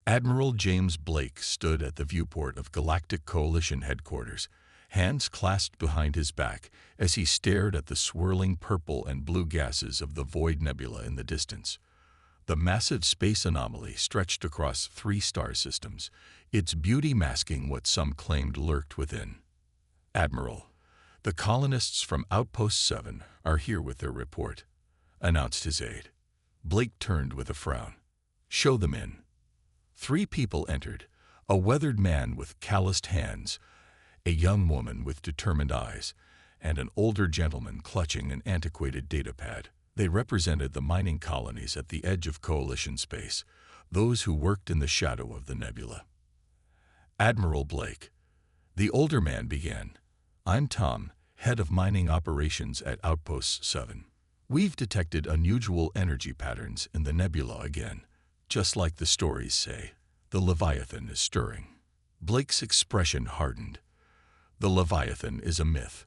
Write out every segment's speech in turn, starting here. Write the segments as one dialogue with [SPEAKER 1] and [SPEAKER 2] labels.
[SPEAKER 1] Admiral James Blake stood at the viewport of Galactic Coalition headquarters, hands clasped behind his back as he stared at the swirling purple and blue gases of the Void Nebula in the distance. The massive space anomaly stretched across 3 star systems, its beauty masking what some claimed lurked within. "Admiral, the colonists from Outpost 7 are here with their report," announced his aide. Blake turned with a frown. "Show them in." 3 people entered, a weathered man with calloused hands, a young woman with determined eyes, and an older gentleman clutching an antiquated datapad. They represented the mining colonies at the edge of Coalition space, those who worked in the shadow of the nebula. "Admiral Blake," the older man began, "I'm Tom, head of mining operations at Outpost 7. We've detected unusual energy patterns in the nebula again. Just like the stories say, the Leviathan is stirring." Blake's expression hardened. The Leviathan is a myth,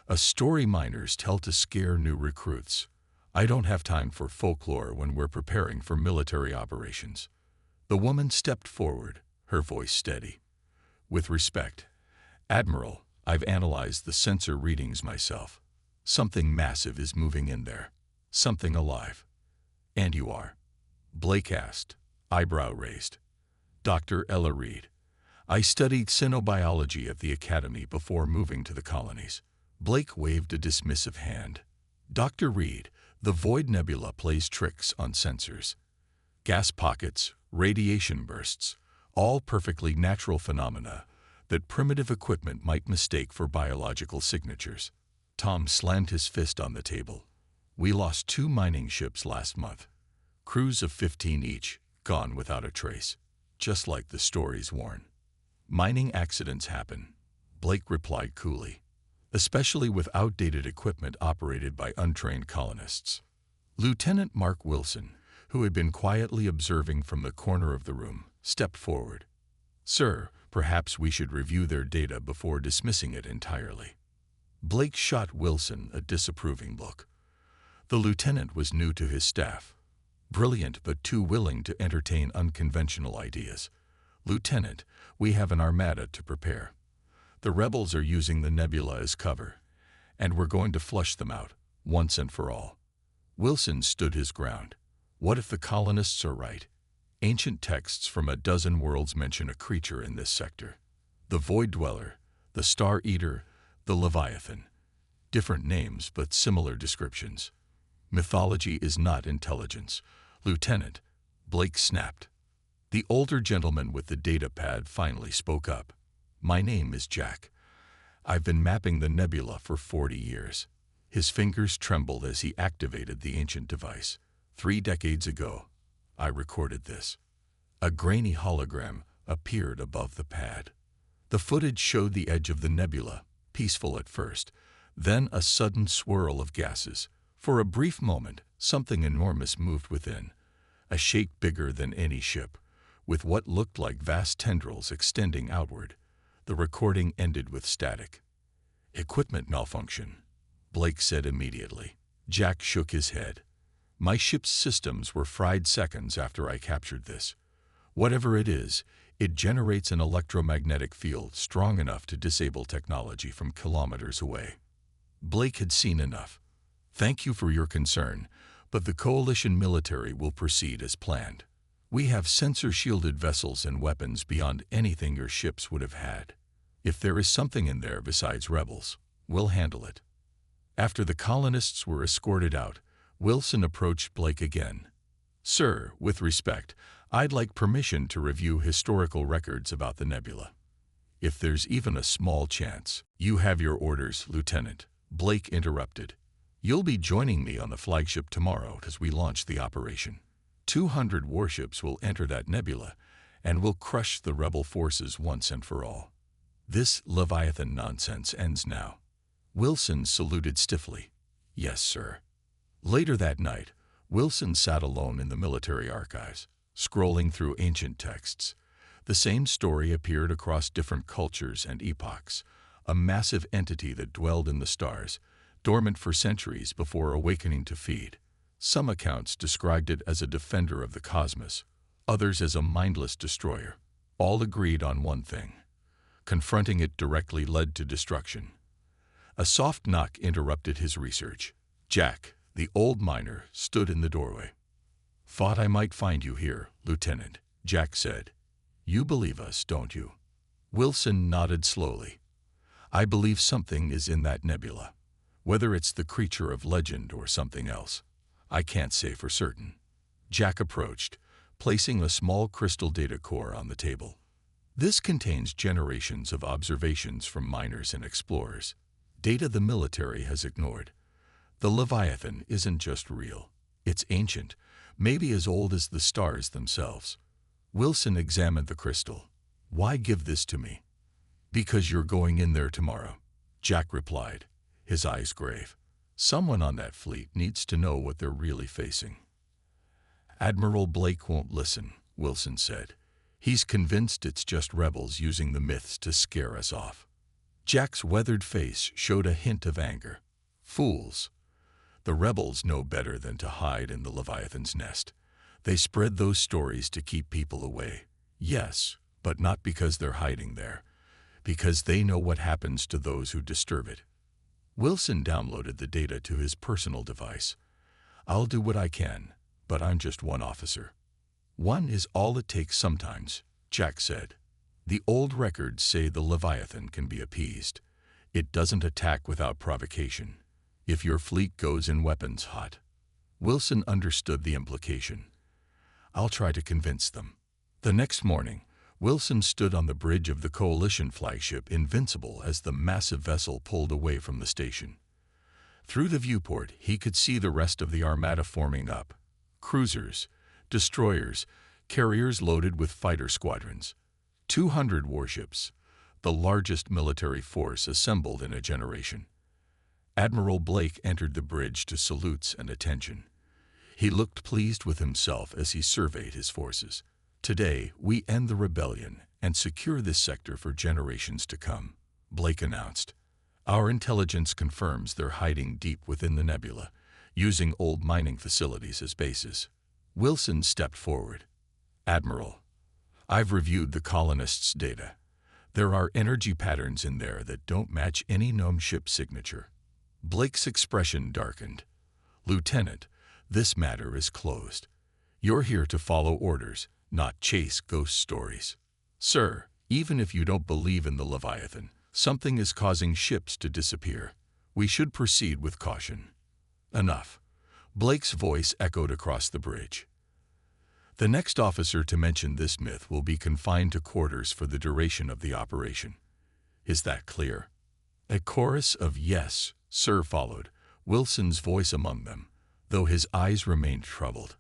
[SPEAKER 1] a story miners tell to scare new recruits. I don't have time for folklore when we're preparing for military operations. The woman stepped forward, her voice steady. "With respect, Admiral, I've analyzed the sensor readings myself. Something massive is moving in there. Something alive." "And you are?" Blake asked, eyebrow raised. "Dr. Ella Reed. I studied cynobiology at the Academy before moving to the colonies." Blake waved a dismissive hand. "Dr. Reed, the Void Nebula plays tricks on sensors. Gas pockets, radiation bursts, all perfectly natural phenomena that primitive equipment might mistake for biological signatures." Tom slammed his fist on the table. "We lost 2 mining ships last month. Crews of 15 each, gone without a trace. Just like the stories warn." "Mining accidents happen," Blake replied coolly, "especially with outdated equipment operated by untrained colonists." Lieutenant Mark Wilson, who had been quietly observing from the corner of the room, stepped forward. "Sir, perhaps we should review their data before dismissing it entirely." Blake shot Wilson a disapproving look. The lieutenant was new to his staff, brilliant but too willing to entertain unconventional ideas. "Lieutenant, we have an Armada to prepare. The rebels are using the nebula as cover, and we're going to flush them out, once and for all." Wilson stood his ground. "What if the colonists are right? Ancient texts from a dozen worlds mention a creature in this sector. The Void Dweller, the Star Eater, the Leviathan. Different names, but similar descriptions. Mythology is not intelligence. Lieutenant," Blake snapped. The older gentleman with the datapad finally spoke up. "My name is Jack. I've been mapping the nebula for 40 years. His fingers trembled as he activated the ancient device. 3 decades ago, I recorded this. A grainy hologram appeared above the pad. The footage showed the edge of the nebula, peaceful at first, then a sudden swirl of gases. For a brief moment, something enormous moved within, a shape bigger than any ship, with what looked like vast tendrils extending outward. The recording ended with static. "Equipment malfunction," Blake said immediately. Jack shook his head. "My ship's systems were fried seconds after I captured this. Whatever it is, it generates an electromagnetic field strong enough to disable technology from kilometers away." Blake had seen enough. "Thank you for your concern, but the Coalition military will proceed as planned. We have sensor-shielded vessels and weapons beyond anything your ships would have had. If there is something in there besides rebels, we'll handle it." After the colonists were escorted out, Wilson approached Blake again. "Sir, with respect, I'd like permission to review historical records about the nebula. If there's even a small chance." "You have your orders, Lieutenant," Blake interrupted. "You'll be joining me on the flagship tomorrow as we launch the operation. 200 warships will enter that nebula, and will crush the rebel forces once and for all. This Leviathan nonsense ends now." Wilson saluted stiffly. "Yes, sir." Later that night, Wilson sat alone in the military archives, scrolling through ancient texts. The same story appeared across different cultures and epochs, a massive entity that dwelled in the stars, dormant for centuries before awakening to feed. Some accounts described it as a defender of the cosmos, others as a mindless destroyer. All agreed on one thing. Confronting it directly led to destruction. A soft knock interrupted his research. Jack, the old miner, stood in the doorway. "Thought I might find you here, Lieutenant," Jack said. "You believe us, don't you?" Wilson nodded slowly. "I believe something is in that nebula. Whether it's the creature of legend or something else, I can't say for certain." Jack approached, placing a small crystal data core on the table. This contains generations of observations from miners and explorers, data the military has ignored. The Leviathan isn't just real. It's ancient, maybe as old as the stars themselves. Wilson examined the crystal. "Why give this to me?" "Because you're going in there tomorrow," Jack replied, his eyes grave. "Someone on that fleet needs to know what they're really facing." "Admiral Blake won't listen," Wilson said. "He's convinced it's just rebels using the myths to scare us off." Jack's weathered face showed a hint of anger. "Fools. The rebels know better than to hide in the Leviathan's nest. They spread those stories to keep people away. Yes, but not because they're hiding there. Because they know what happens to those who disturb it." Wilson downloaded the data to his personal device. "I'll do what I can, but I'm just one officer." "One is all it takes sometimes," Jack said. "The old records say the Leviathan can be appeased. It doesn't attack without provocation. If your fleet goes in weapons hot." Wilson understood the implication. "I'll try to convince them." The next morning, Wilson stood on the bridge of the Coalition flagship Invincible as the massive vessel pulled away from the station. Through the viewport, he could see the rest of the Armada forming up. Cruisers, destroyers, carriers loaded with fighter squadrons. 200 warships, the largest military force assembled in a generation. Admiral Blake entered the bridge to salutes and attention. He looked pleased with himself as he surveyed his forces. "Today, we end the rebellion and secure this sector for generations to come," Blake announced. "Our intelligence confirms they're hiding deep within the nebula, using old mining facilities as bases." Wilson stepped forward. "Admiral, I've reviewed the colonists' data. There are energy patterns in there that don't match any known ship signature." Blake's expression darkened. "Lieutenant, this matter is closed. You're here to follow orders, not chase ghost stories." "Sir, even if you don't believe in the Leviathan, something is causing ships to disappear. We should proceed with caution." "Enough." Blake's voice echoed across the bridge. "The next officer to mention this myth will be confined to quarters for the duration of the operation. Is that clear?" A chorus of "yes, sir" followed, Wilson's voice among them, though his eyes remained troubled.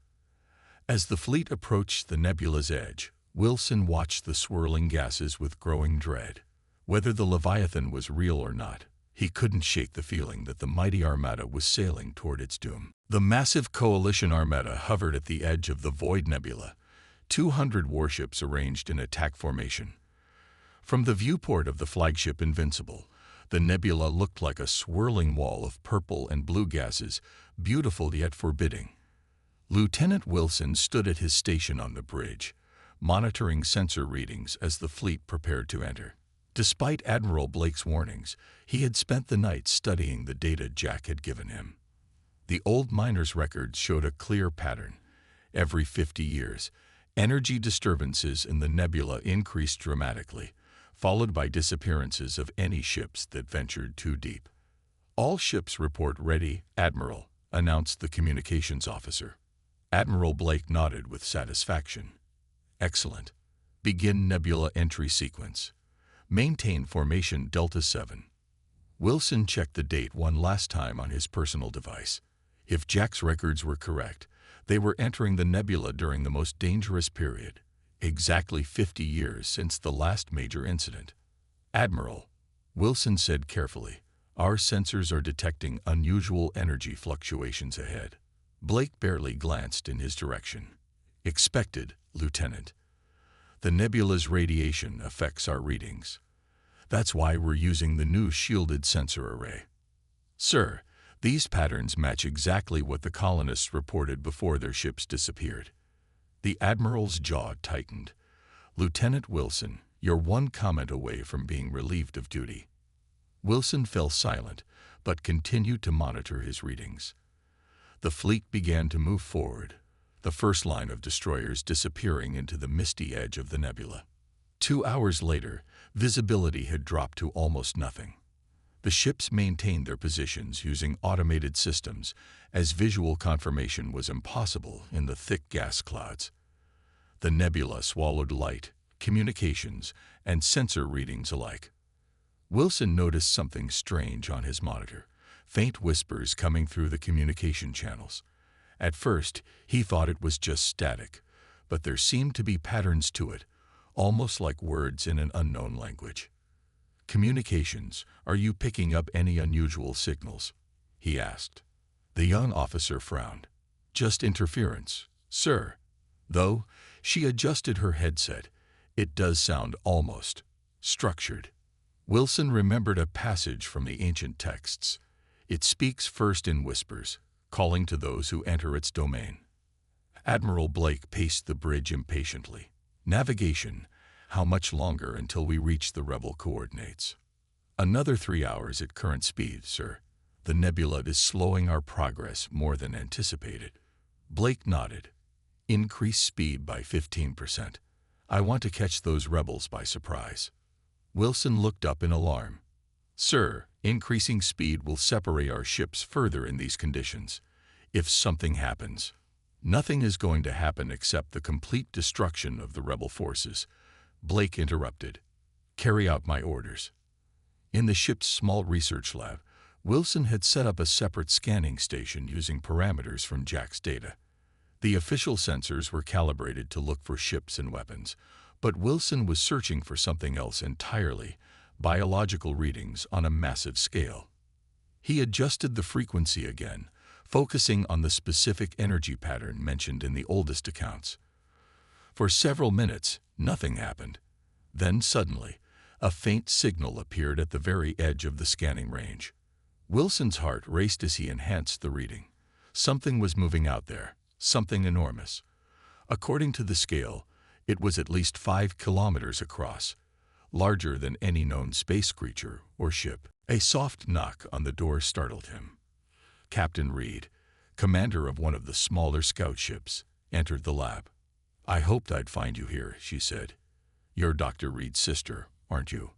[SPEAKER 1] As the fleet approached the nebula's edge, Wilson watched the swirling gases with growing dread. Whether the Leviathan was real or not, he couldn't shake the feeling that the mighty Armada was sailing toward its doom. The massive Coalition Armada hovered at the edge of the Void Nebula, 200 warships arranged in attack formation. From the viewport of the flagship Invincible, the nebula looked like a swirling wall of purple and blue gases, beautiful yet forbidding. Lieutenant Wilson stood at his station on the bridge, monitoring sensor readings as the fleet prepared to enter. Despite Admiral Blake's warnings, he had spent the night studying the data Jack had given him. The old miner's records showed a clear pattern. Every 50 years, energy disturbances in the nebula increased dramatically, followed by disappearances of any ships that ventured too deep. "All ships report ready, Admiral," announced the communications officer. Admiral Blake nodded with satisfaction. "Excellent. Begin nebula entry sequence. Maintain formation Delta 7. Wilson checked the date one last time on his personal device. If Jack's records were correct, they were entering the nebula during the most dangerous period, exactly 50 years since the last major incident. "Admiral," Wilson said carefully, "our sensors are detecting unusual energy fluctuations ahead." Blake barely glanced in his direction. "Expected, Lieutenant. The nebula's radiation affects our readings. That's why we're using the new shielded sensor array." "Sir, these patterns match exactly what the colonists reported before their ships disappeared." The Admiral's jaw tightened. "Lieutenant Wilson, you're one comment away from being relieved of duty." Wilson fell silent, but continued to monitor his readings. The fleet began to move forward, the first line of destroyers disappearing into the misty edge of the nebula. 2 hours later, visibility had dropped to almost nothing. The ships maintained their positions using automated systems, as visual confirmation was impossible in the thick gas clouds. The nebula swallowed light, communications, and sensor readings alike. Wilson noticed something strange on his monitor, faint whispers coming through the communication channels. At first, he thought it was just static, but there seemed to be patterns to it, almost like words in an unknown language. "Communications, are you picking up any unusual signals?" he asked. The young officer frowned. "Just interference, sir." Though she adjusted her headset, it does sound almost structured. Wilson remembered a passage from the ancient texts. It speaks first in whispers, calling to those who enter its domain. Admiral Blake paced the bridge impatiently. "Navigation, how much longer until we reach the rebel coordinates?" "Another 3 hours at current speed, sir. The nebula is slowing our progress more than anticipated." Blake nodded. "Increase speed by 15%. I want to catch those rebels by surprise." Wilson looked up in alarm. "Sir, increasing speed will separate our ships further in these conditions. If something happens..." "Nothing is going to happen except the complete destruction of the rebel forces," Blake interrupted. "Carry out my orders." In the ship's small research lab, Wilson had set up a separate scanning station using parameters from Jack's data. The official sensors were calibrated to look for ships and weapons, but Wilson was searching for something else entirely: biological readings on a massive scale. He adjusted the frequency again, focusing on the specific energy pattern mentioned in the oldest accounts. For several minutes, nothing happened. Then suddenly, a faint signal appeared at the very edge of the scanning range. Wilson's heart raced as he enhanced the reading. Something was moving out there, something enormous. According to the scale, it was at least 5 kilometers across, larger than any known space creature or ship. A soft knock on the door startled him. Captain Reed, commander of one of the smaller scout ships, entered the lab. "I hoped I'd find you here," she said. "You're Dr. Reed's sister, aren't you?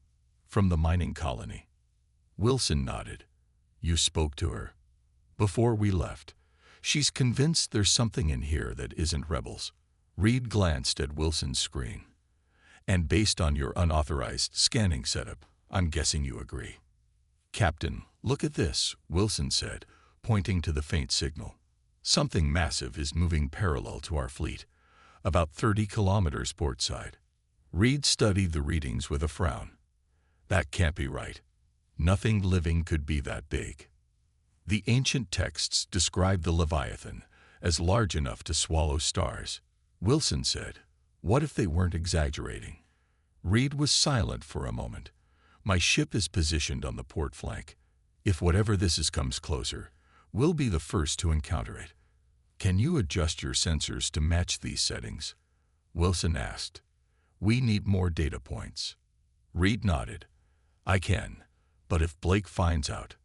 [SPEAKER 1] From the mining colony." Wilson nodded. "You spoke to her?" "Before we left. She's convinced there's something in here that isn't rebels." Reed glanced at Wilson's screen. "And based on your unauthorized scanning setup, I'm guessing you agree." "Captain, look at this," Wilson said, pointing to the faint signal. "Something massive is moving parallel to our fleet, about 30 kilometers portside." Reed studied the readings with a frown. "That can't be right. Nothing living could be that big." The ancient texts described the Leviathan as large enough to swallow stars. Wilson said, "What if they weren't exaggerating?" Reed was silent for a moment. "My ship is positioned on the port flank. If whatever this is comes closer, we'll be the first to encounter it. Can you adjust your sensors to match these settings?" Wilson asked. "We need more data points." Reed nodded. "I can, but if Blake finds out..."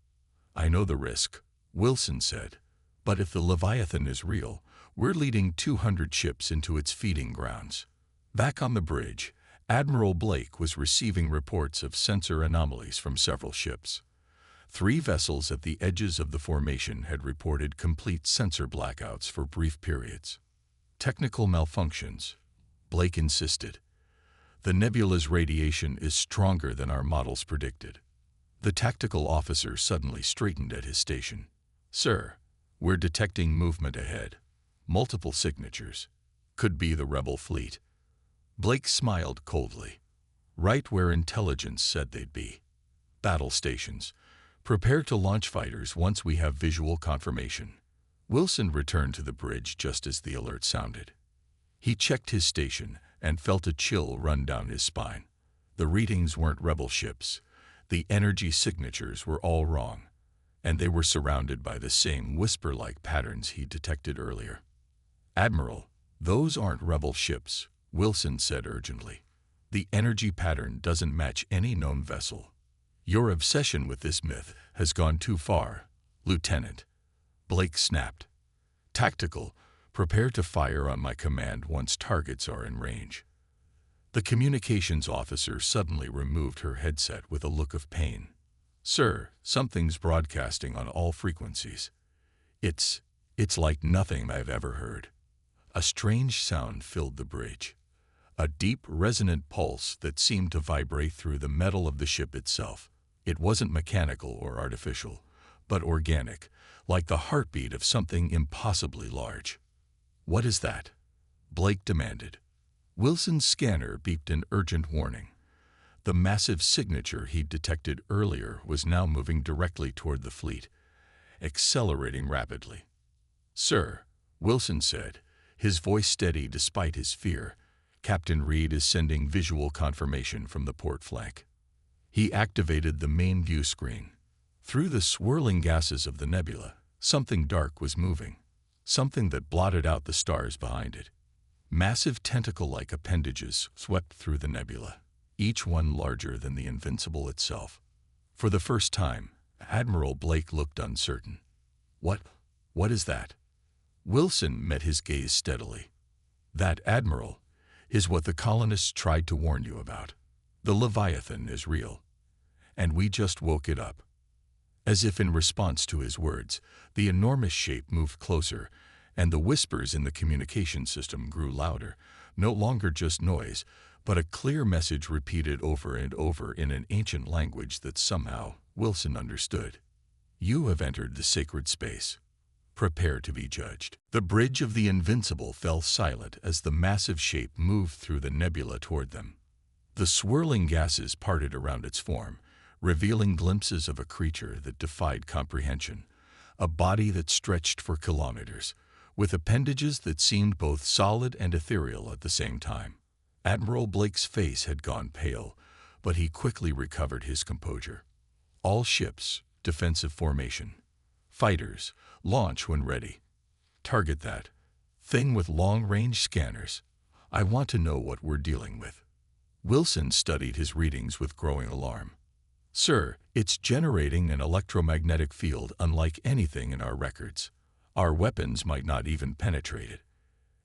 [SPEAKER 1] "I know the risk," Wilson said. "But if the Leviathan is real, we're leading 200 ships into its feeding grounds." Back on the bridge, Admiral Blake was receiving reports of sensor anomalies from several ships. 3 vessels at the edges of the formation had reported complete sensor blackouts for brief periods. "Technical malfunctions," Blake insisted. "The nebula's radiation is stronger than our models predicted." The tactical officer suddenly straightened at his station. "Sir, we're detecting movement ahead. Multiple signatures. Could be the rebel fleet." Blake smiled coldly. "Right where intelligence said they'd be. Battle stations. Prepare to launch fighters once we have visual confirmation." Wilson returned to the bridge just as the alert sounded. He checked his station and felt a chill run down his spine. The readings weren't rebel ships. The energy signatures were all wrong, and they were surrounded by the same whisper-like patterns he detected earlier. "Admiral," "Those aren't rebel ships," Wilson said urgently. "The energy pattern doesn't match any known vessel." "Your obsession with this myth has gone too far, Lieutenant," Blake snapped. "Tactical, prepare to fire on my command once targets are in range." The communications officer suddenly removed her headset with a look of pain. "Sir, something's broadcasting on all frequencies. It's like nothing I've ever heard." A strange sound filled the bridge. A deep, resonant pulse that seemed to vibrate through the metal of the ship itself. It wasn't mechanical or artificial, but organic, like the heartbeat of something impossibly large. "What is that?" Blake demanded. Wilson's scanner beeped an urgent warning. The massive signature he'd detected earlier was now moving directly toward the fleet, accelerating rapidly. "Sir," Wilson said, his voice steady despite his fear, "Captain Reed is sending visual confirmation from the port flank." He activated the main view screen. Through the swirling gases of the nebula, something dark was moving, something that blotted out the stars behind it. Massive tentacle-like appendages swept through the nebula, each one larger than the Invincible itself. For the first time, Admiral Blake looked uncertain. What is that?" Wilson met his gaze steadily. "That, Admiral, is what the colonists tried to warn you about. The Leviathan is real, and we just woke it up." As if in response to his words, the enormous shape moved closer, and the whispers in the communication system grew louder, no longer just noise, but a clear message repeated over and over in an ancient language that somehow Wilson understood. "You have entered the sacred space. Prepare to be judged." The bridge of the Invincible fell silent as the massive shape moved through the nebula toward them. The swirling gases parted around its form, revealing glimpses of a creature that defied comprehension, a body that stretched for kilometers, with appendages that seemed both solid and ethereal at the same time. Admiral Blake's face had gone pale, but he quickly recovered his composure. "All ships, defensive formation. Fighters, launch when ready. Target that thing with long-range scanners. I want to know what we're dealing with." Wilson studied his readings with growing alarm. "Sir, it's generating an electromagnetic field unlike anything in our records. Our weapons might not even penetrate it."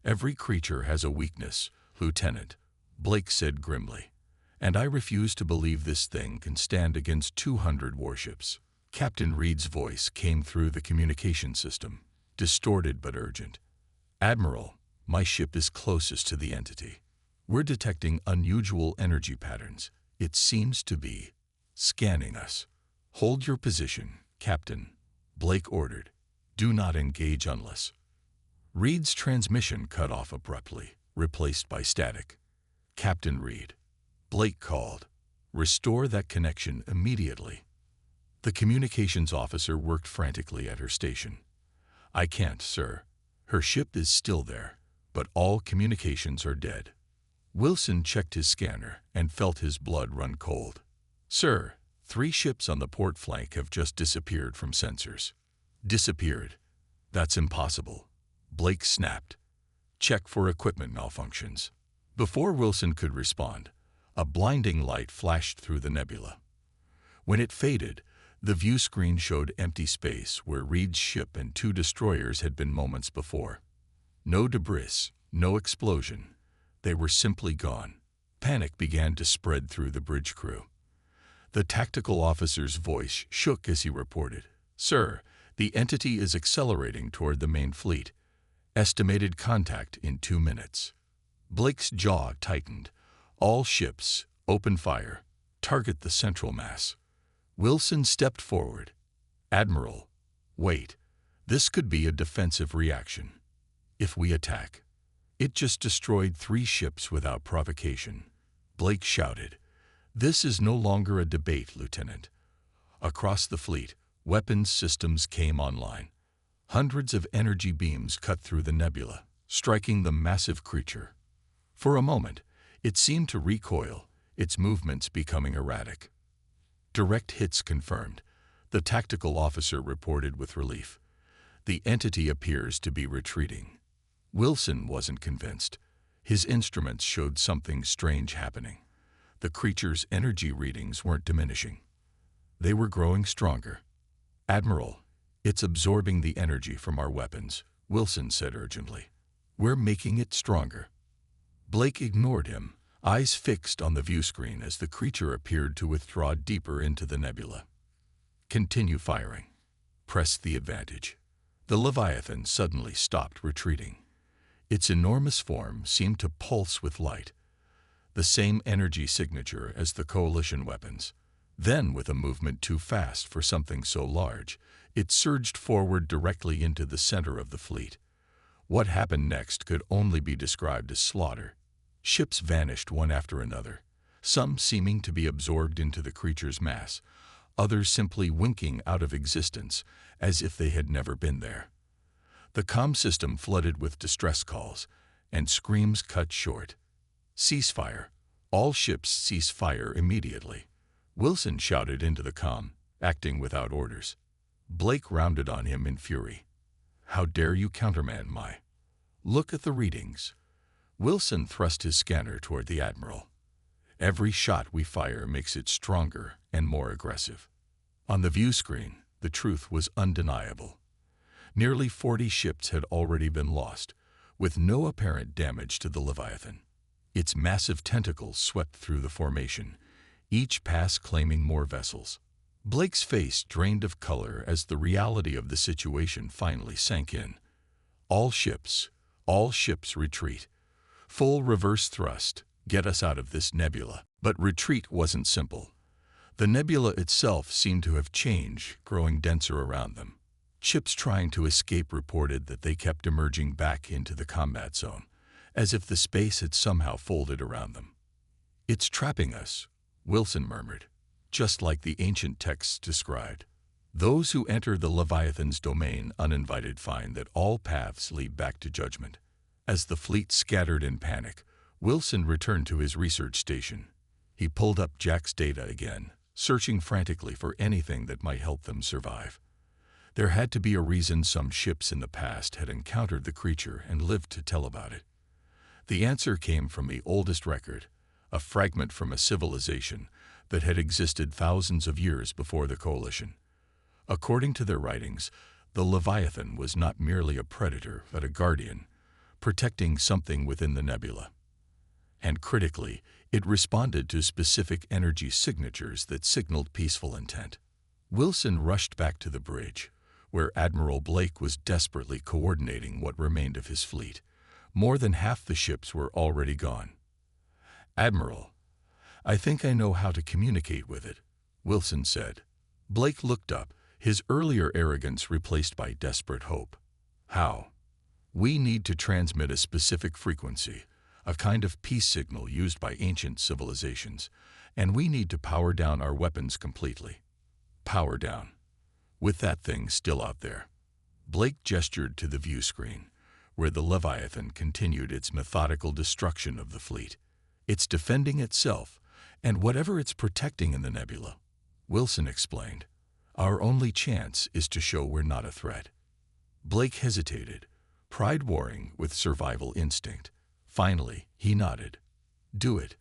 [SPEAKER 1] "Every creature has a weakness, Lieutenant," Blake said grimly, "and I refuse to believe this thing can stand against 200 warships." Captain Reed's voice came through the communication system, distorted but urgent. "Admiral, my ship is closest to the entity. We're detecting unusual energy patterns. It seems to be scanning us." "Hold your position, Captain," Blake ordered. "Do not engage unless—" Reed's transmission cut off abruptly, replaced by static. "Captain Reed," Blake called, "restore that connection immediately." The communications officer worked frantically at her station. "I can't, sir. Her ship is still there, but all communications are dead." Wilson checked his scanner and felt his blood run cold. "Sir, 3 ships on the port flank have just disappeared from sensors." "Disappeared? That's impossible," Blake snapped. "Check for equipment malfunctions." Before Wilson could respond, a blinding light flashed through the nebula. When it faded, the view screen showed empty space where Reed's ship and 2 destroyers had been moments before. No debris, no explosion. They were simply gone. Panic began to spread through the bridge crew. The tactical officer's voice shook as he reported, "Sir, the entity is accelerating toward the main fleet. Estimated contact in 2 minutes." Blake's jaw tightened. "All ships, open fire. Target the central mass." Wilson stepped forward. "Admiral, wait. This could be a defensive reaction. If we attack—" "It just destroyed 3 ships without provocation," Blake shouted. "This is no longer a debate, Lieutenant." Across the fleet, weapons systems came online. Hundreds of energy beams cut through the nebula, striking the massive creature. For a moment, it seemed to recoil, its movements becoming erratic. "Direct hits confirmed," the tactical officer reported with relief. "The entity appears to be retreating." Wilson wasn't convinced. His instruments showed something strange happening. The creature's energy readings weren't diminishing. They were growing stronger. "Admiral, it's absorbing the energy from our weapons," Wilson said urgently. "We're making it stronger." Blake ignored him, eyes fixed on the view screen as the creature appeared to withdraw deeper into the nebula. "Continue firing. Press the advantage." The Leviathan suddenly stopped retreating. Its enormous form seemed to pulse with light, the same energy signature as the Coalition weapons. Then, with a movement too fast for something so large, it surged forward directly into the center of the fleet. What happened next could only be described as slaughter. Ships vanished one after another, some seeming to be absorbed into the creature's mass, others simply winking out of existence as if they had never been there. The comm system flooded with distress calls, and screams cut short. "Ceasefire. All ships cease fire immediately," Wilson shouted into the comm, acting without orders. Blake rounded on him in fury. "How dare you countermand my—" "Look at the readings." Wilson thrust his scanner toward the Admiral. "Every shot we fire makes it stronger and more aggressive." On the view screen, the truth was undeniable. Nearly 40 ships had already been lost, with no apparent damage to the Leviathan. Its massive tentacles swept through the formation, each pass claiming more vessels. Blake's face drained of color as the reality of the situation finally sank in. All ships retreat. Full reverse thrust, get us out of this nebula." But retreat wasn't simple. The nebula itself seemed to have changed, growing denser around them. Ships trying to escape reported that they kept emerging back into the combat zone, as if the space had somehow folded around them. "It's trapping us," Wilson murmured, "just like the ancient texts described. Those who enter the Leviathan's domain uninvited find that all paths lead back to judgment." As the fleet scattered in panic, Wilson returned to his research station. He pulled up Jack's data again, searching frantically for anything that might help them survive. There had to be a reason some ships in the past had encountered the creature and lived to tell about it. The answer came from the oldest record, a fragment from a civilization that had existed thousands of years before the Coalition. According to their writings, the Leviathan was not merely a predator, but a guardian, protecting something within the nebula. And critically, it responded to specific energy signatures that signaled peaceful intent. Wilson rushed back to the bridge, where Admiral Blake was desperately coordinating what remained of his fleet. More than half the ships were already gone. "Admiral, I think I know how to communicate with it," Wilson said. Blake looked up, his earlier arrogance replaced by desperate hope. "How?" "We need to transmit a specific frequency, a kind of peace signal used by ancient civilizations, and we need to power down our weapons completely." "Power down? With that thing still out there?" Blake gestured to the view screen, where the Leviathan continued its methodical destruction of the fleet. "It's defending itself, and whatever it's protecting in the nebula," Wilson explained. "Our only chance is to show we're not a threat." Blake hesitated, pride warring with survival instinct. Finally, he nodded. "Do it,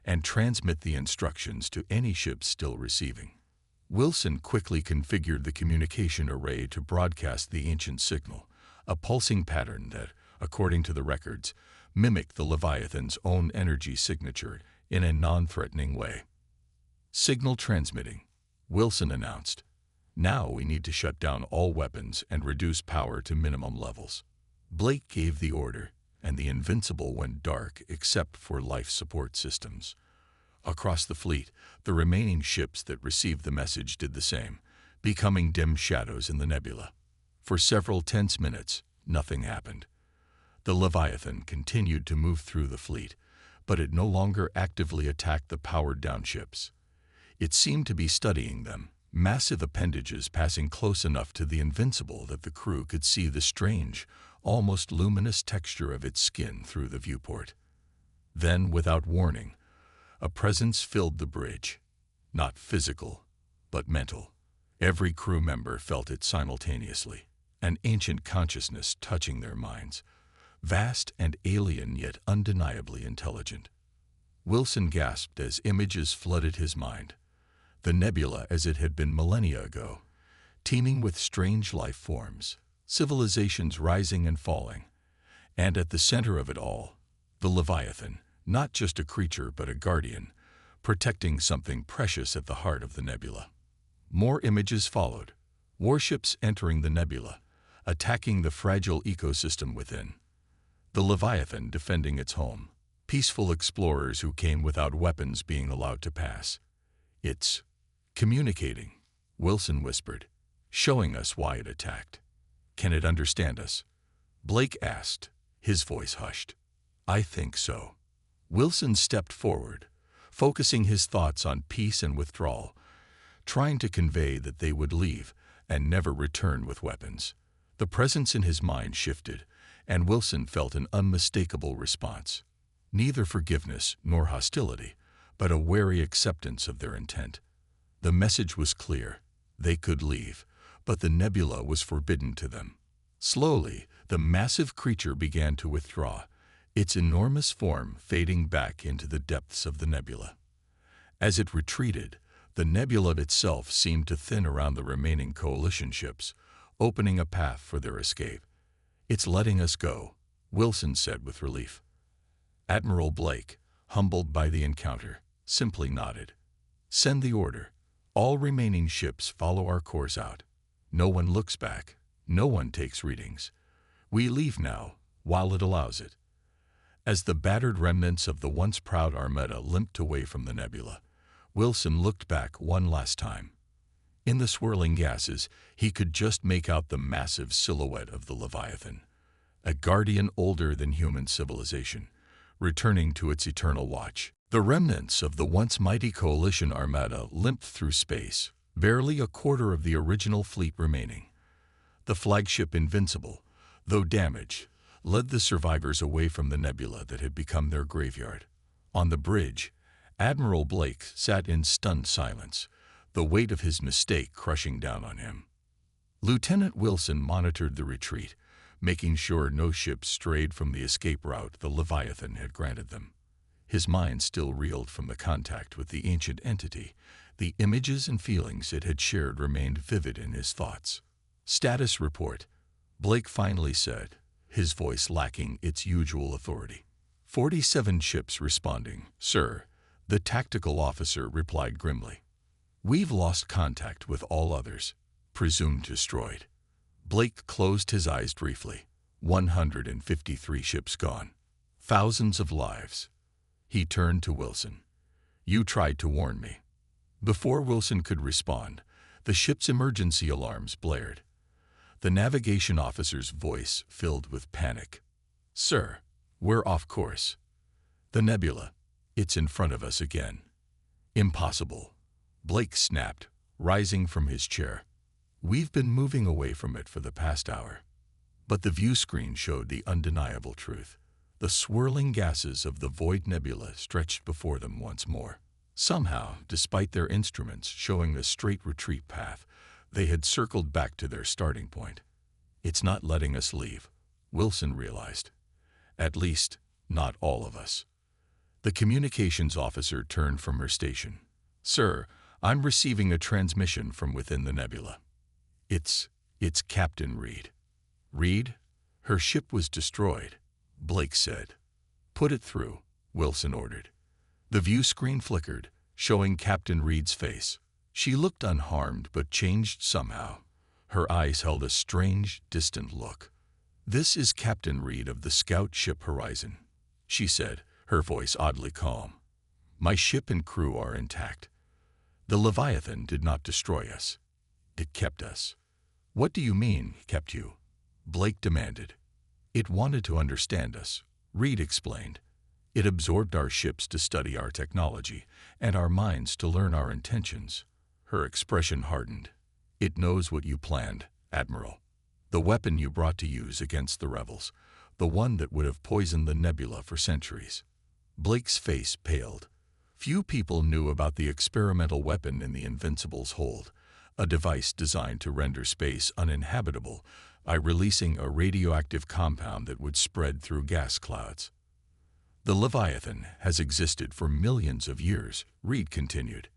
[SPEAKER 1] and transmit the instructions to any ship still receiving." Wilson quickly configured the communication array to broadcast the ancient signal, a pulsing pattern that, according to the records, mimicked the Leviathan's own energy signature in a non-threatening way. "Signal transmitting," Wilson announced. "Now we need to shut down all weapons and reduce power to minimum levels." Blake gave the order, and the Invincible went dark except for life support systems. Across the fleet, the remaining ships that received the message did the same, becoming dim shadows in the nebula. For several tense minutes, nothing happened. The Leviathan continued to move through the fleet, but it no longer actively attacked the powered-down ships. It seemed to be studying them, massive appendages passing close enough to the Invincible that the crew could see the strange, almost luminous texture of its skin through the viewport. Then, without warning, a presence filled the bridge. Not physical, but mental. Every crew member felt it simultaneously, an ancient consciousness touching their minds. vast and alien yet undeniably intelligent. Wilson gasped as images flooded his mind. The nebula as it had been millennia ago, teeming with strange life forms, civilizations rising and falling. And at the center of it all, the Leviathan, not just a creature but a guardian, protecting something precious at the heart of the nebula. More images followed, warships entering the nebula, attacking the fragile ecosystem within. The Leviathan defending its home, peaceful explorers who came without weapons being allowed to pass. It's communicating, Wilson whispered, showing us why it attacked. Can it understand us? Blake asked, his voice hushed. I think so. Wilson stepped forward, focusing his thoughts on peace and withdrawal, trying to convey that they would leave and never return with weapons. The presence in his mind shifted, and Wilson felt an unmistakable response. Neither forgiveness nor hostility, but a wary acceptance of their intent. The message was clear. They could leave, but the nebula was forbidden to them. Slowly, the massive creature began to withdraw, its enormous form fading back into the depths of the nebula. As it retreated, the nebula itself seemed to thin around the remaining coalition ships, opening a path for their escape. It's letting us go, Wilson said with relief. Admiral Blake, humbled by the encounter, simply nodded. Send the order. All remaining ships follow our course out. No one looks back. No one takes readings. We leave now, while it allows it. As the battered remnants of the once proud Armada limped away from the nebula, Wilson looked back one last time. In the swirling gases, he could just make out the massive silhouette of the Leviathan, a guardian older than human civilization, returning to its eternal watch. The remnants of the once mighty coalition Armada limped through space, barely a quarter of the original fleet remaining. The flagship Invincible, though damaged, led the survivors away from the nebula that had become their graveyard. On the bridge, Admiral Blake sat in stunned silence, the weight of his mistake crushing down on him. Lieutenant Wilson monitored the retreat, making sure no ships strayed from the escape route the Leviathan had granted them. His mind still reeled from the contact with the ancient entity. The images and feelings it had shared remained vivid in his thoughts. Status report, Blake finally said, his voice lacking its usual authority. 47 ships responding, sir, the tactical officer replied grimly. We've lost contact with all others, presumed destroyed. Blake closed his eyes briefly. 153 ships gone. Thousands of lives. He turned to Wilson. You tried to warn me. Before Wilson could respond, the ship's emergency alarms blared. The navigation officer's voice filled with panic. Sir, we're off course. The nebula, it's in front of us again. Impossible. Blake snapped, rising from his chair. We've been moving away from it for the past hour. But the view screen showed the undeniable truth. The swirling gases of the void nebula stretched before them once more. Somehow, despite their instruments showing a straight retreat path, they had circled back to their starting point. It's not letting us leave, Wilson realized. At least, not all of us. The communications officer turned from her station. Sir, I'm receiving a transmission from within the nebula. It's Captain Reed. Reed? Her ship was destroyed, Blake said. Put it through, Wilson ordered. The view screen flickered, showing Captain Reed's face. She looked unharmed but changed somehow. Her eyes held a strange, distant look. This is Captain Reed of the scout ship Horizon, she said, her voice oddly calm. My ship and crew are intact. The Leviathan did not destroy us. It kept us. What do you mean, kept you? Blake demanded. It wanted to understand us, Reed explained. It absorbed our ships to study our technology and our minds to learn our intentions. Her expression hardened. It knows what you planned, Admiral. The weapon you brought to use against the rebels, the one that would have poisoned the nebula for centuries. Blake's face paled. Few people knew about the experimental weapon in the Invincible's hold, a device designed to render space uninhabitable by releasing a radioactive compound that would spread through gas clouds. The Leviathan has existed for millions of years, Reed continued.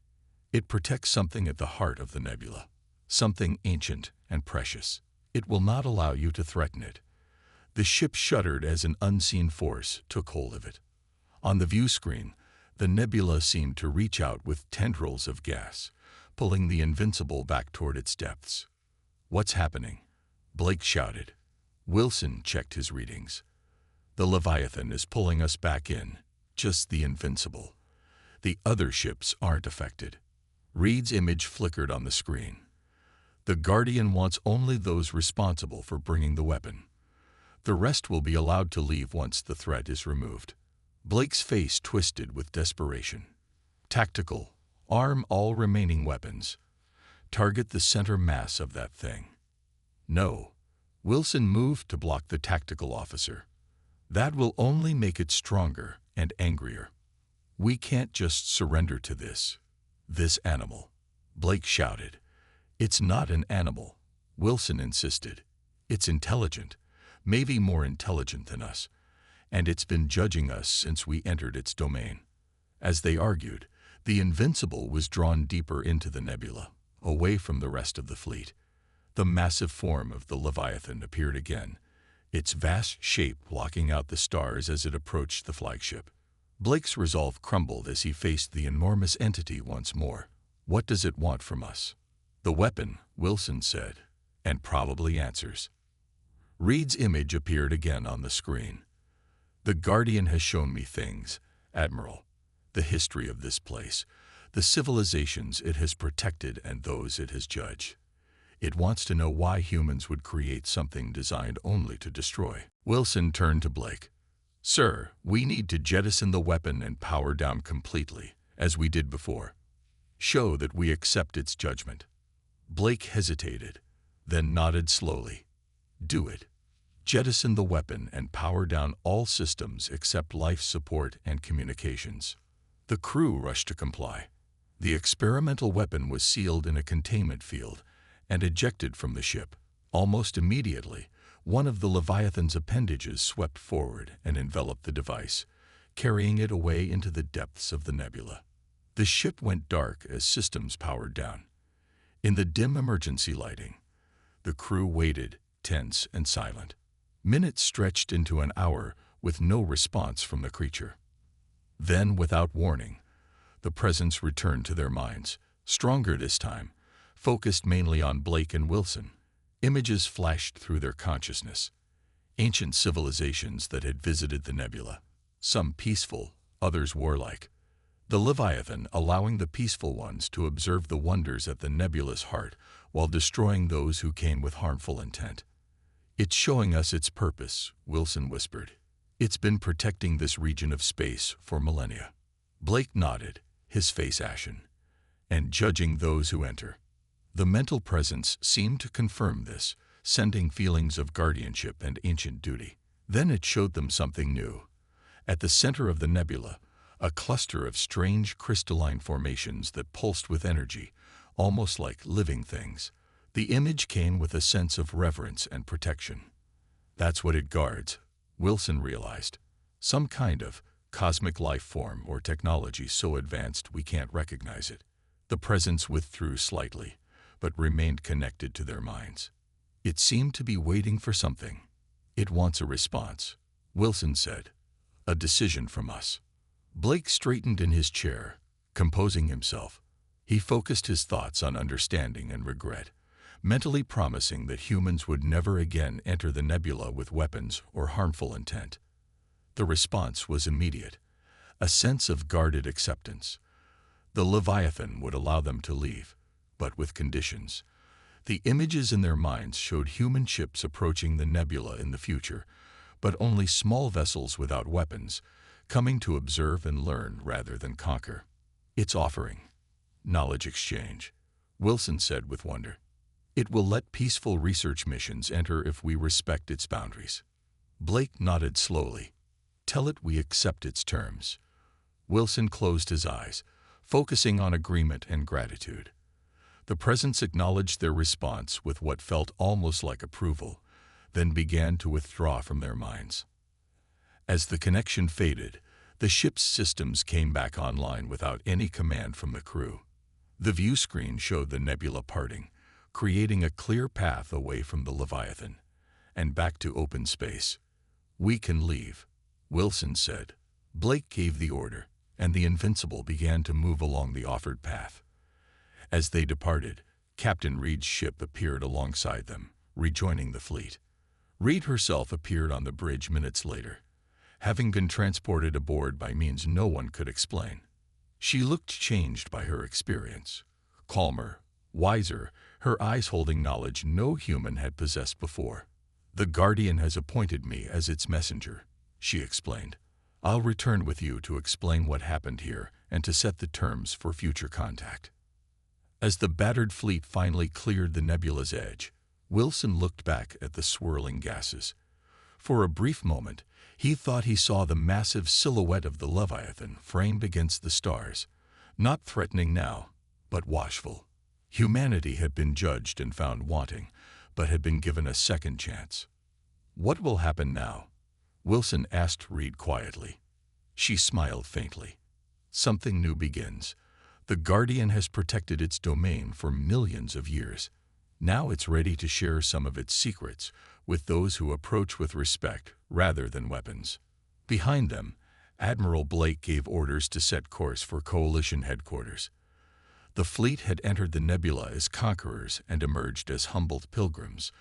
[SPEAKER 1] It protects something at the heart of the nebula, something ancient and precious. It will not allow you to threaten it. The ship shuddered as an unseen force took hold of it. On the view screen, the nebula seemed to reach out with tendrils of gas, pulling the Invincible back toward its depths. "What's happening?" Blake shouted. Wilson checked his readings. "The Leviathan is pulling us back in, just the Invincible. The other ships aren't affected." Reed's image flickered on the screen. "The Guardian wants only those responsible for bringing the weapon. The rest will be allowed to leave once the threat is removed." Blake's face twisted with desperation. "Tactical, arm all remaining weapons. Target the center mass of that thing." "No." Wilson moved to block the tactical officer. "That will only make it stronger and angrier. We can't just surrender to this animal." Blake shouted. "It's not an animal," Wilson insisted. "It's intelligent, maybe more intelligent than us, and it's been judging us since we entered its domain." As they argued, the Invincible was drawn deeper into the nebula, away from the rest of the fleet. The massive form of the Leviathan appeared again, its vast shape blocking out the stars as it approached the flagship. Blake's resolve crumbled as he faced the enormous entity once more. "What does it want from us?" "The weapon," Wilson said, "and probably answers." Reed's image appeared again on the screen. "The Guardian has shown me things, Admiral. The history of this place, the civilizations it has protected and those it has judged. It wants to know why humans would create something designed only to destroy." Wilson turned to Blake. "Sir, we need to jettison the weapon and power down completely, as we did before. Show that we accept its judgment." Blake hesitated, then nodded slowly. "Do it. Jettison the weapon and power down all systems except life support and communications." The crew rushed to comply. The experimental weapon was sealed in a containment field and ejected from the ship. Almost immediately, one of the Leviathan's appendages swept forward and enveloped the device, carrying it away into the depths of the nebula. The ship went dark as systems powered down. In the dim emergency lighting, the crew waited, tense and silent. Minutes stretched into an hour with no response from the creature. Then, without warning, the presence returned to their minds, stronger this time, focused mainly on Blake and Wilson. Images flashed through their consciousness. Ancient civilizations that had visited the nebula, some peaceful, others warlike. The Leviathan allowing the peaceful ones to observe the wonders at the nebula's heart while destroying those who came with harmful intent. "It's showing us its purpose," Wilson whispered. "It's been protecting this region of space for millennia." Blake nodded, his face ashen. "And judging those who enter." The mental presence seemed to confirm this, sending feelings of guardianship and ancient duty. Then it showed them something new. At the center of the nebula, a cluster of strange crystalline formations that pulsed with energy, almost like living things. The image came with a sense of reverence and protection. "That's what it guards," Wilson realized. "Some kind of cosmic life form or technology so advanced we can't recognize it." The presence withdrew slightly, but remained connected to their minds. "It seemed to be waiting for something. It wants a response," Wilson said. "A decision from us." Blake straightened in his chair, composing himself. He focused his thoughts on understanding and regret, mentally promising that humans would never again enter the nebula with weapons or harmful intent. The response was immediate, a sense of guarded acceptance. The Leviathan would allow them to leave, but with conditions. The images in their minds showed human ships approaching the nebula in the future, but only small vessels without weapons, coming to observe and learn rather than conquer. "It's offering knowledge exchange," Wilson said with wonder. "It will let peaceful research missions enter if we respect its boundaries." Blake nodded slowly. "Tell it we accept its terms." Wilson closed his eyes, focusing on agreement and gratitude. The presence acknowledged their response with what felt almost like approval, then began to withdraw from their minds. As the connection faded, the ship's systems came back online without any command from the crew. The view screen showed the nebula parting, creating a clear path away from the Leviathan and back to open space. "We can leave," Wilson said. Blake gave the order, and the Invincible began to move along the offered path. As they departed, Captain Reed's ship appeared alongside them, rejoining the fleet. Reed herself appeared on the bridge minutes later, having been transported aboard by means no one could explain. She looked changed by her experience, calmer, wiser, her eyes holding knowledge no human had possessed before. "The Guardian has appointed me as its messenger," she explained. "I'll return with you to explain what happened here and to set the terms for future contact." As the battered fleet finally cleared the nebula's edge, Wilson looked back at the swirling gases. For a brief moment, he thought he saw the massive silhouette of the Leviathan framed against the stars, not threatening now, but watchful. Humanity had been judged and found wanting, but had been given a second chance. "What will happen now?" Wilson asked Reed quietly. She smiled faintly. "Something new begins. The Guardian has protected its domain for millions of years. Now it's ready to share some of its secrets with those who approach with respect rather than weapons." Behind them, Admiral Blake gave orders to set course for Coalition headquarters. The fleet had entered the nebula as conquerors and emerged as humbled pilgrims,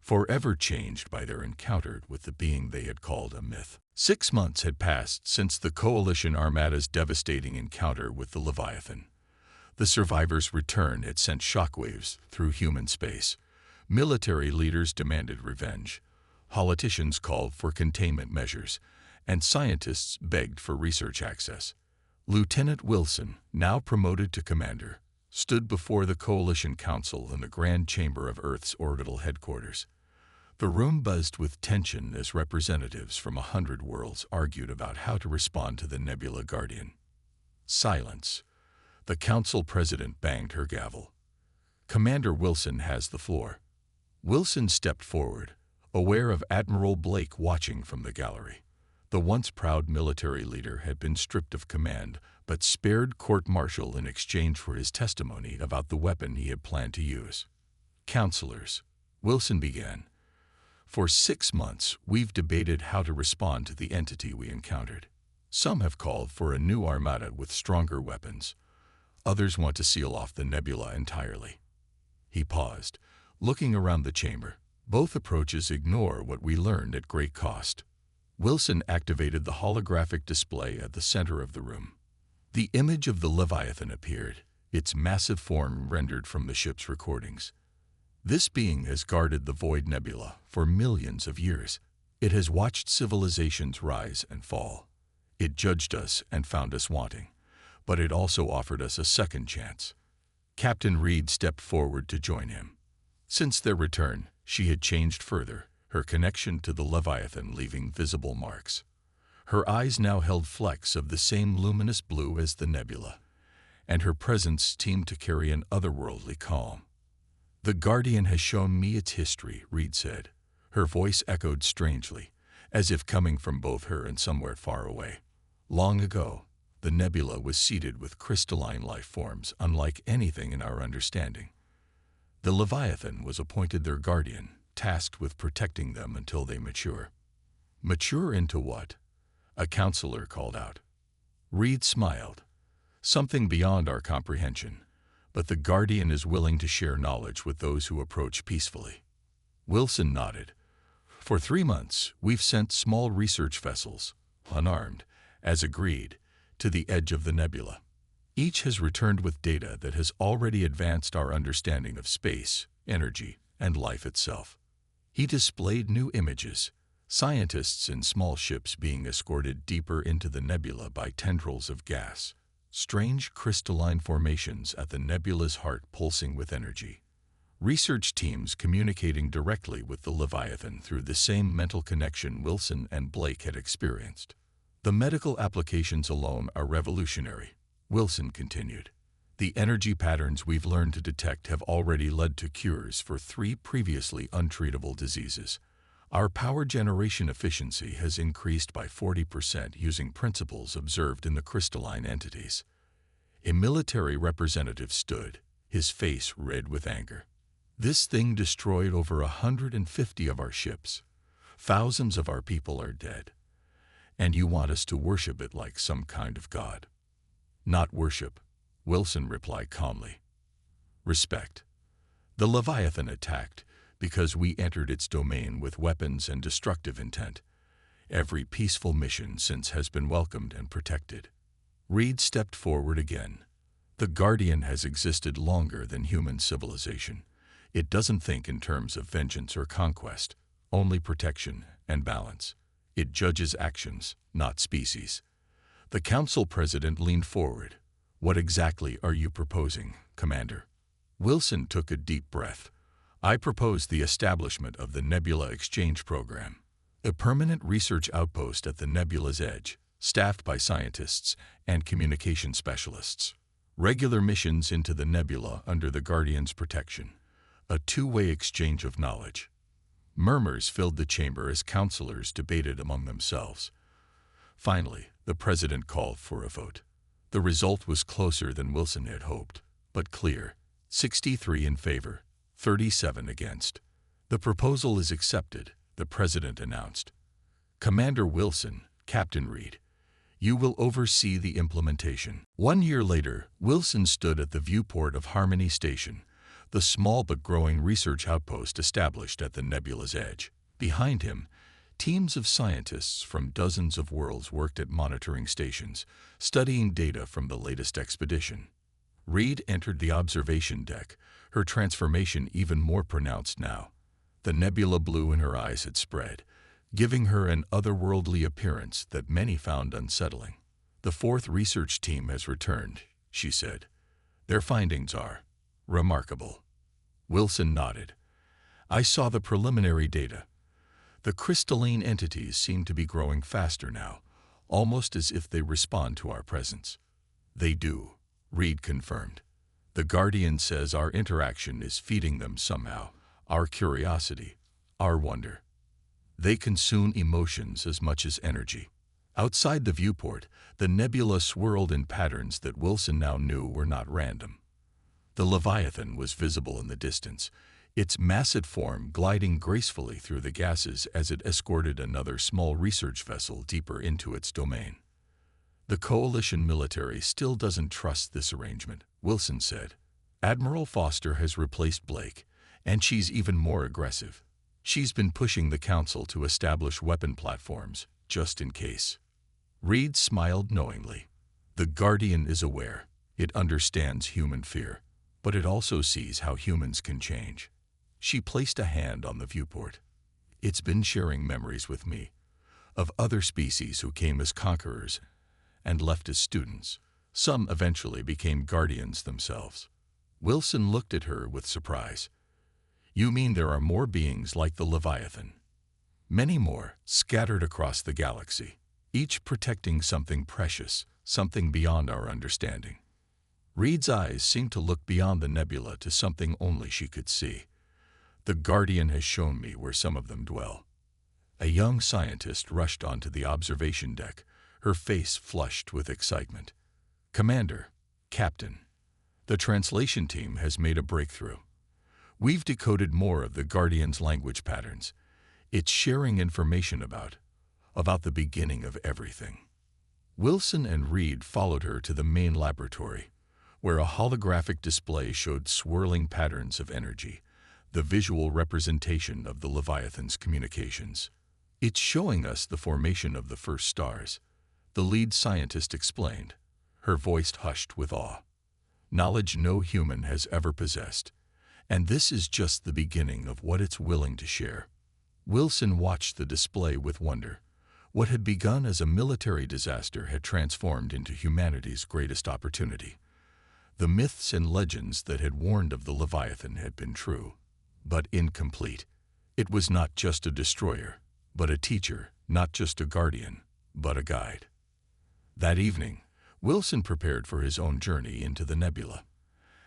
[SPEAKER 1] forever changed by their encounter with the being they had called a myth. 6 months had passed since the Coalition Armada's devastating encounter with the Leviathan. The survivors' return had sent shockwaves through human space. Military leaders demanded revenge, politicians called for containment measures, and scientists begged for research access. Lieutenant Wilson, now promoted to commander, stood before the Coalition Council in the Grand Chamber of Earth's orbital headquarters. The room buzzed with tension as representatives from 100 worlds argued about how to respond to the Nebula Guardian. Silence. The council president banged her gavel. "Commander Wilson has the floor." Wilson stepped forward, aware of Admiral Blake watching from the gallery. The once proud military leader had been stripped of command, but spared court-martial in exchange for his testimony about the weapon he had planned to use. "Counselors," Wilson began, "for 6 months we've debated how to respond to the entity we encountered. Some have called for a new armada with stronger weapons. Others want to seal off the nebula entirely." He paused, looking around the chamber. "Both approaches ignore what we learned at great cost." Wilson activated the holographic display at the center of the room. The image of the Leviathan appeared, its massive form rendered from the ship's recordings. "This being has guarded the Void Nebula for millions of years. It has watched civilizations rise and fall. It judged us and found us wanting, but it also offered us a second chance." Captain Reed stepped forward to join him. Since their return, she had changed further, her connection to the Leviathan leaving visible marks. Her eyes now held flecks of the same luminous blue as the nebula, and her presence seemed to carry an otherworldly calm. "The Guardian has shown me its history," Reed said. Her voice echoed strangely, as if coming from both her and somewhere far away. "Long ago, the nebula was seeded with crystalline life forms unlike anything in our understanding. The Leviathan was appointed their guardian, tasked with protecting them until they mature." "Mature into what?" a counselor called out. Reed smiled. "Something beyond our comprehension, but the Guardian is willing to share knowledge with those who approach peacefully." Wilson nodded. "For 3 months, we've sent small research vessels, unarmed, as agreed, to the edge of the nebula. Each has returned with data that has already advanced our understanding of space, energy, and life itself." He displayed new images, scientists in small ships being escorted deeper into the nebula by tendrils of gas, strange crystalline formations at the nebula's heart pulsing with energy. Research teams communicating directly with the Leviathan through the same mental connection Wilson and Blake had experienced. "The medical applications alone are revolutionary," Wilson continued. "The energy patterns we've learned to detect have already led to cures for 3 previously untreatable diseases. Our power generation efficiency has increased by 40% using principles observed in the crystalline entities. A military representative stood, his face red with anger. This thing destroyed over 150 of our ships. Thousands of our people are dead. And you want us to worship it like some kind of god. Not worship, Wilson replied calmly. Respect. The Leviathan attacked because we entered its domain with weapons and destructive intent. Every peaceful mission since has been welcomed and protected. Reed stepped forward again. The Guardian has existed longer than human civilization. It doesn't think in terms of vengeance or conquest, only protection and balance. It judges actions, not species. The Council President leaned forward. What exactly are you proposing, Commander? Wilson took a deep breath. I propose the establishment of the Nebula Exchange Program, a permanent research outpost at the nebula's edge, staffed by scientists and communication specialists. Regular missions into the nebula under the Guardian's protection. A two-way exchange of knowledge. Murmurs filled the chamber as counselors debated among themselves. Finally, the president called for a vote. The result was closer than Wilson had hoped, but clear. 63 in favor, 37 against. The proposal is accepted, the president announced. Commander Wilson, Captain Reed, you will oversee the implementation. 1 year later, Wilson stood at the viewport of Harmony Station, the small but growing research outpost established at the nebula's edge. Behind him, teams of scientists from dozens of worlds worked at monitoring stations, studying data from the latest expedition. Reed entered the observation deck, her transformation even more pronounced now. The nebula blue in her eyes had spread, giving her an otherworldly appearance that many found unsettling. The fourth research team has returned, she said. Their findings are remarkable. Wilson nodded. I saw the preliminary data. The crystalline entities seem to be growing faster now, almost as if they respond to our presence. They do, Reed confirmed. The Guardian says our interaction is feeding them somehow, our curiosity, our wonder. They consume emotions as much as energy. Outside the viewport, the nebula swirled in patterns that Wilson now knew were not random. The Leviathan was visible in the distance, its massive form gliding gracefully through the gases as it escorted another small research vessel deeper into its domain. The coalition military still doesn't trust this arrangement, Wilson said. Admiral Foster has replaced Blake, and she's even more aggressive. She's been pushing the Council to establish weapon platforms, just in case. Reed smiled knowingly. The Guardian is aware. It understands human fear, but it also sees how humans can change. She placed a hand on the viewport. It's been sharing memories with me, of other species who came as conquerors and left as students. Some eventually became guardians themselves. Wilson looked at her with surprise. You mean there are more beings like the Leviathan? Many more, scattered across the galaxy, each protecting something precious, something beyond our understanding. Reed's eyes seemed to look beyond the nebula to something only she could see. The Guardian has shown me where some of them dwell. A young scientist rushed onto the observation deck, her face flushed with excitement. Commander, Captain, the translation team has made a breakthrough. We've decoded more of the Guardian's language patterns. It's sharing information about the beginning of everything. Wilson and Reed followed her to the main laboratory, where a holographic display showed swirling patterns of energy, the visual representation of the Leviathan's communications. It's showing us the formation of the first stars, the lead scientist explained, her voice hushed with awe. Knowledge no human has ever possessed, and this is just the beginning of what it's willing to share. Wilson watched the display with wonder. What had begun as a military disaster had transformed into humanity's greatest opportunity. The myths and legends that had warned of the Leviathan had been true, but incomplete. It was not just a destroyer, but a teacher, not just a guardian, but a guide. That evening, Wilson prepared for his own journey into the nebula.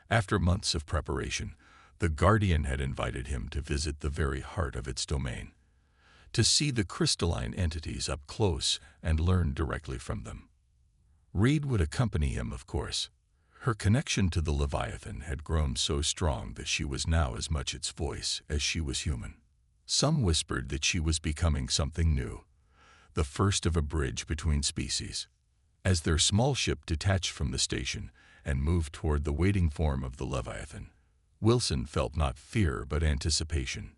[SPEAKER 1] After months of preparation, the Guardian had invited him to visit the very heart of its domain. to see the crystalline entities up close and learn directly from them. Reed would accompany him, of course. Her connection to the Leviathan had grown so strong that she was now as much its voice as she was human. Some whispered that she was becoming something new, the first of a bridge between species. As their small ship detached from the station and moved toward the waiting form of the Leviathan, Wilson felt not fear but anticipation.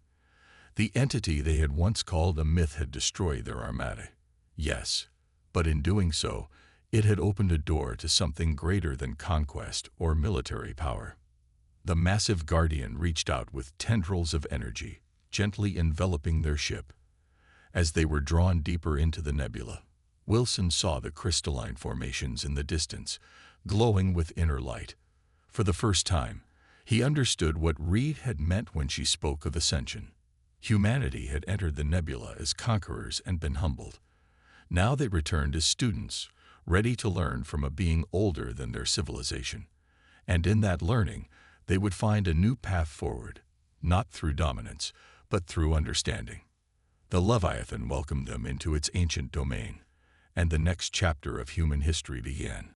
[SPEAKER 1] The entity they had once called a myth had destroyed their Armada. Yes, but in doing so, it had opened a door to something greater than conquest or military power. The massive guardian reached out with tendrils of energy, gently enveloping their ship. As they were drawn deeper into the nebula, Wilson saw the crystalline formations in the distance, glowing with inner light. For the first time, he understood what Reed had meant when she spoke of ascension. Humanity had entered the nebula as conquerors and been humbled. Now they returned as students, ready to learn from a being older than their civilization. And in that learning, they would find a new path forward, not through dominance, but through understanding. The Leviathan welcomed them into its ancient domain, and the next chapter of human history began.